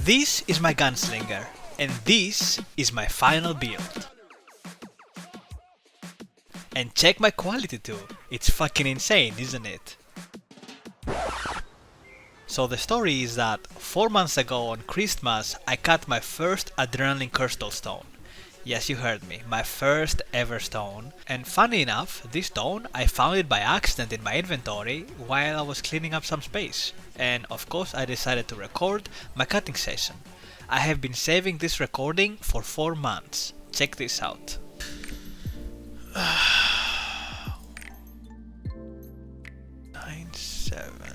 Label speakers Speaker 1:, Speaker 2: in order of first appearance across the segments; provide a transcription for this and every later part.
Speaker 1: This is my gunslinger, and this is my final build. And check my quality too, it's fucking insane, isn't it? So the story is that 4 months ago on Christmas I cut my first adrenaline crystal stone. Yes, you heard me, my first ever stone. And funny enough, this stone I found it by accident in my inventory while I was cleaning up some space. And of course I decided to record my cutting session. I have been saving this recording for 4 months. Check this out. 9-7.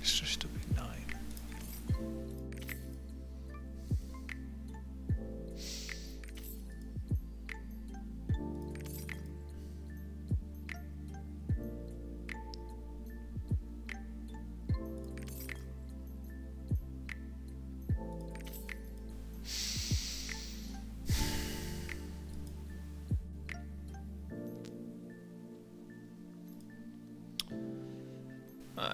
Speaker 1: So stupid 9.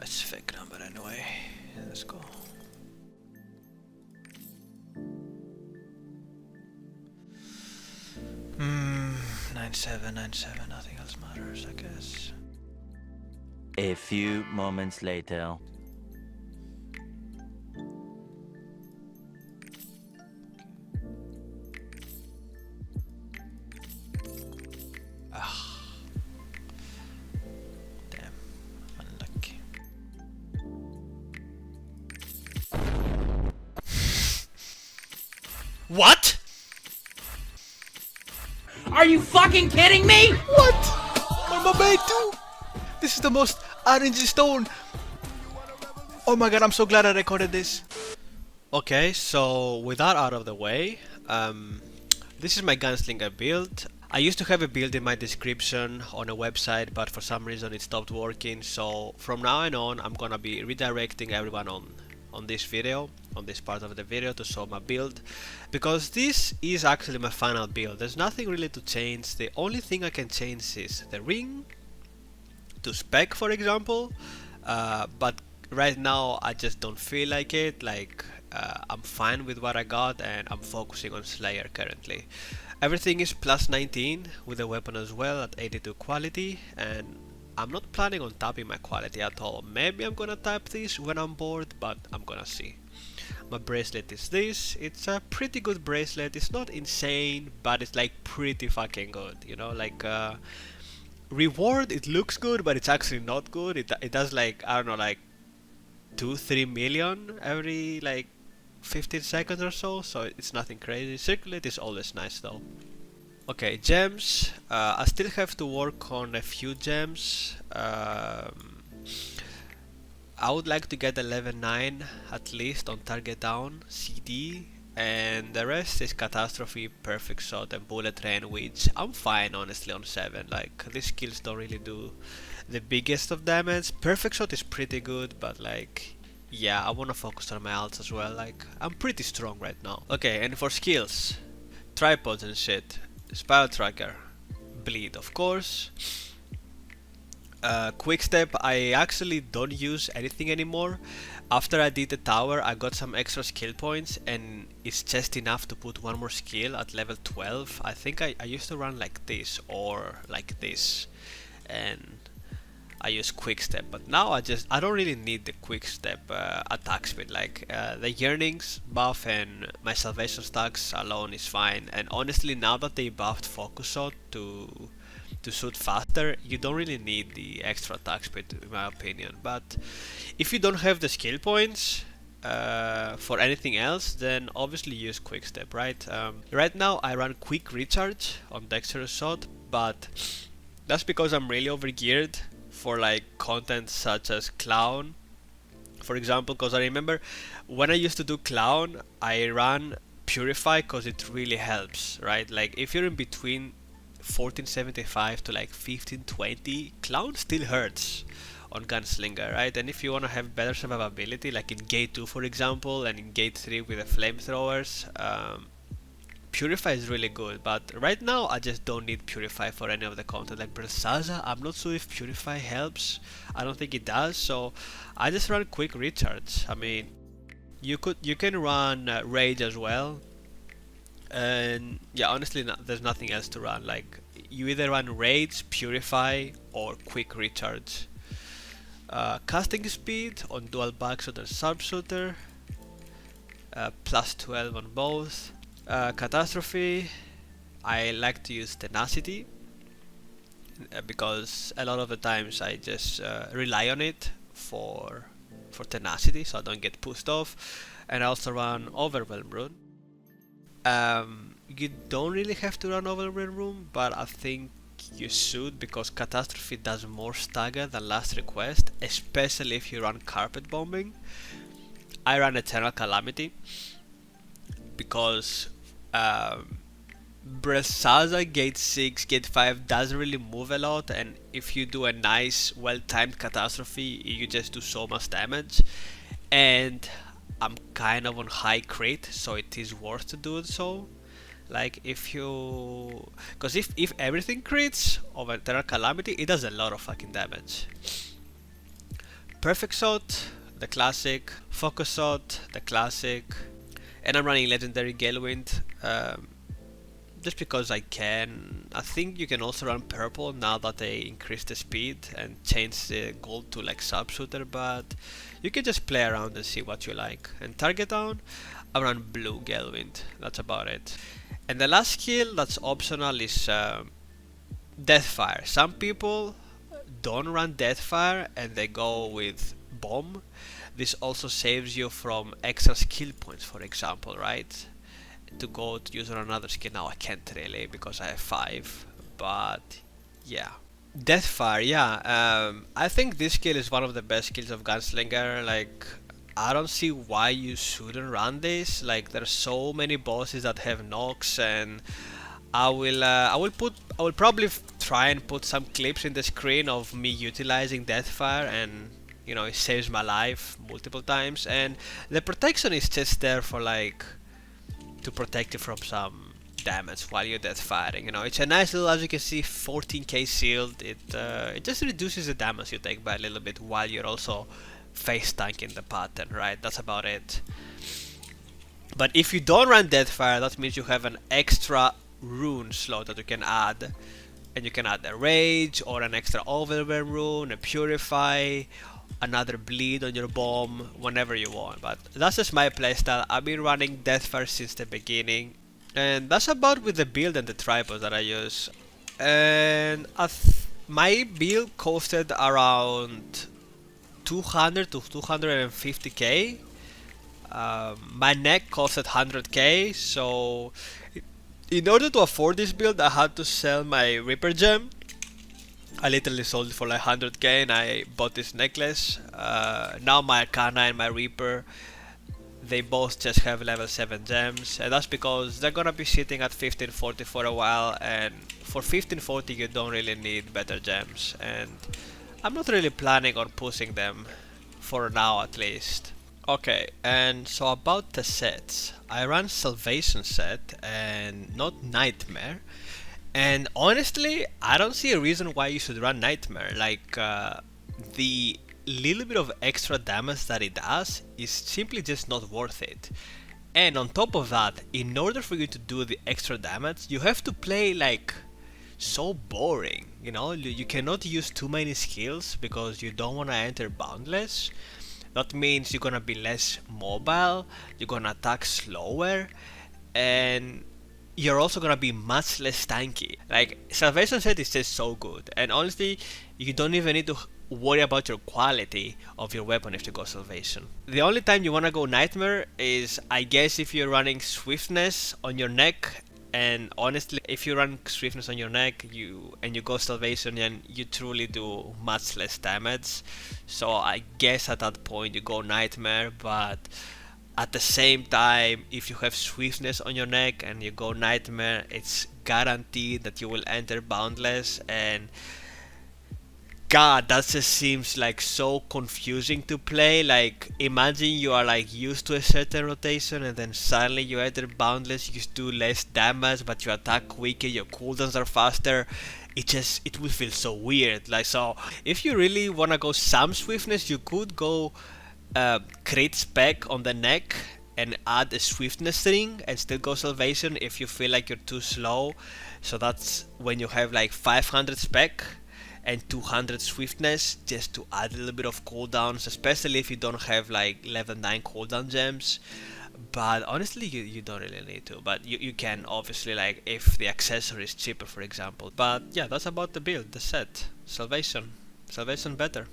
Speaker 1: It's a fake number anyway. Let's go. Hmm, 9-7, 9-7, nothing else matters, I guess.
Speaker 2: A few moments later.
Speaker 1: Damn, unlucky. What?
Speaker 3: Are you fucking kidding me?
Speaker 1: What? On my bed too? This is the most RNG stone. Oh my god, I'm so glad I recorded this. Okay, so with that out of the way, this is my gunslinger build. I used to have a build in my description on a website, but for some reason it stopped working. So from now on, I'm gonna be redirecting everyone on this video, on this part of the video, to show my build, because this is actually my final build. There's nothing really to change. The only thing I can change is the ring to spec, for example, but right now I just don't feel like it. I'm fine with what I got and I'm focusing on Slayer currently. Everything is plus 19 with the weapon as well at 82 quality, and I'm not planning on tapping my quality at all. Maybe I'm gonna tap this when I'm bored, but I'm gonna see. My bracelet is this. It's a pretty good bracelet. It's not insane, but it's like pretty fucking good, you know, like reward, it looks good, but it's actually not good. It does like, I don't know, like 2-3 million every like 15 seconds or so, so it's nothing crazy. Circulate is always nice though. Okay, gems. I still have to work on a few gems. I would like to get 11-9 at least on target down, CD, and the rest is catastrophe, perfect shot, and bullet train, which I'm fine honestly on 7. Like, these skills don't really do the biggest of damage. Perfect shot is pretty good, but like, yeah, I wanna focus on my alts as well. Like, I'm pretty strong right now. Okay, and for skills, tripods and shit, spiral tracker, bleed of course. Quick step, I actually don't use anything anymore. After I did the tower, I got some extra skill points, and it's just enough to put one more skill at level 12. I think I used to run like this or like this, and I use quick step, but now I don't really need the quick step attack speed. Like the yearnings buff and my salvation stacks alone is fine. And honestly, now that they buffed focus shot to shoot faster, you don't really need the extra attack speed in my opinion. But if you don't have the skill points for anything else, then obviously use quick step, right? Right now I run quick recharge on dexterous shot, but that's because I'm really overgeared for like content such as clown, for example, because I remember when I used to do clown, I ran purify because it really helps, right? Like if you're in between 1475 to like 1520, clown still hurts on Gunslinger, right? And if you want to have better survivability, like in Gate 2 for example, and in Gate 3 with the flamethrowers, Purify is really good, but right now I just don't need Purify for any of the content. Like Bersaza, I'm not sure if Purify helps. I don't think it does, so I just run quick recharge. I mean, you can run Rage as well, and yeah, honestly, there's nothing else to run. Like you either run Rage, Purify, or quick recharge. Casting speed on dual backshot and sharpshooter, plus 12 on both. Catastrophe, I like to use tenacity because a lot of the times I just rely on it for tenacity, so I don't get pushed off. And I also run Overwhelm Rune. You don't really have to run Overwhelm Rune, but I think you should, because Catastrophe does more stagger than Last Request, especially if you run Carpet Bombing. I run Eternal Calamity because Bresaza Gate 6, Gate 5 doesn't really move a lot, and if you do a nice well-timed Catastrophe, you just do so much damage. And I'm kind of on high crit, so it is worth to do it so. Like if you... Because if everything crits of Eternal Calamity, it does a lot of fucking damage. Perfect Shot, the classic. Focus Shot, the classic. And I'm running Legendary Galewind, just because I can. I think you can also run Purple now that they increased the speed and changed the gold to like Sharpshooter, but you can just play around and see what you like. And Target Down, I run Blue Galewind, that's about it. And the last skill that's optional is Deathfire. Some people don't run Deathfire and they go with Bomb. This also saves you from extra skill points, for example, right? To go to use on another skill. Now I can't really because I have 5, but yeah. Deathfire, yeah. I think this skill is one of the best skills of Gunslinger. Like, I don't see why you shouldn't run this. Like, there's so many bosses that have knocks, and I will probably try and put some clips in the screen of me utilizing Deathfire, and you know, it saves my life multiple times. And the protection is just there for like to protect you from some damage while you're death firing. You know, it's a nice little, as you can see, 14k shield. It just reduces the damage you take by a little bit while you're also face tanking the pattern, right? That's about it. But if you don't run Deathfire, that means you have an extra rune slot that you can add, and you can add a Rage or an extra Overwhelm rune, a Purify, another Bleed on your bomb whenever you want. But that's just my playstyle. I've been running Deathfire since the beginning, and that's about with the build and the tripods that I use. And my build costed around 200 to 250k. My neck costed 100k, so in order to afford this build I had to sell my Reaper gem. I literally sold it for like 100k and I bought this necklace. Now my Arcana and my Reaper, they both just have level 7 gems, and that's because they're gonna be sitting at 1540 for a while, and for 1540 you don't really need better gems, and I'm not really planning on pushing them for now at least. Okay, and so about the sets, I run Salvation set and not Nightmare, and honestly I don't see a reason why you should run Nightmare. Like the little bit of extra damage that it does is simply just not worth it. And on top of that, in order for you to do the extra damage, you have to play like so boring, you know. You cannot use too many skills because you don't want to enter boundless. That means you're gonna be less mobile, you're gonna attack slower, and you're also gonna be much less tanky. Like, Salvation set is just so good, and honestly you don't even need to worry about your quality of your weapon if you go Salvation. The only time you wanna go Nightmare is, I guess, if you're running Swiftness on your neck. And honestly, if you run Swiftness on your neck and you go Salvation, then you truly do much less damage. So I guess at that point you go Nightmare, but at the same time, if you have Swiftness on your neck and you go Nightmare, it's guaranteed that you will enter Boundless, and god, that just seems like so confusing to play. Like, imagine you are like used to a certain rotation and then suddenly you enter boundless, you do less damage but you attack quicker, your cooldowns are faster. It will feel so weird. Like, so if you really wanna go some swiftness, you could go crit spec on the neck and add a swiftness ring and still go salvation if you feel like you're too slow. So that's when you have like 500 spec and 200 swiftness, just to add a little bit of cooldowns, especially if you don't have like level 9 cooldown gems. But honestly, you don't really need to, but you can obviously, like if the accessory is cheaper, for example. But yeah, that's about the build, the set. Salvation better.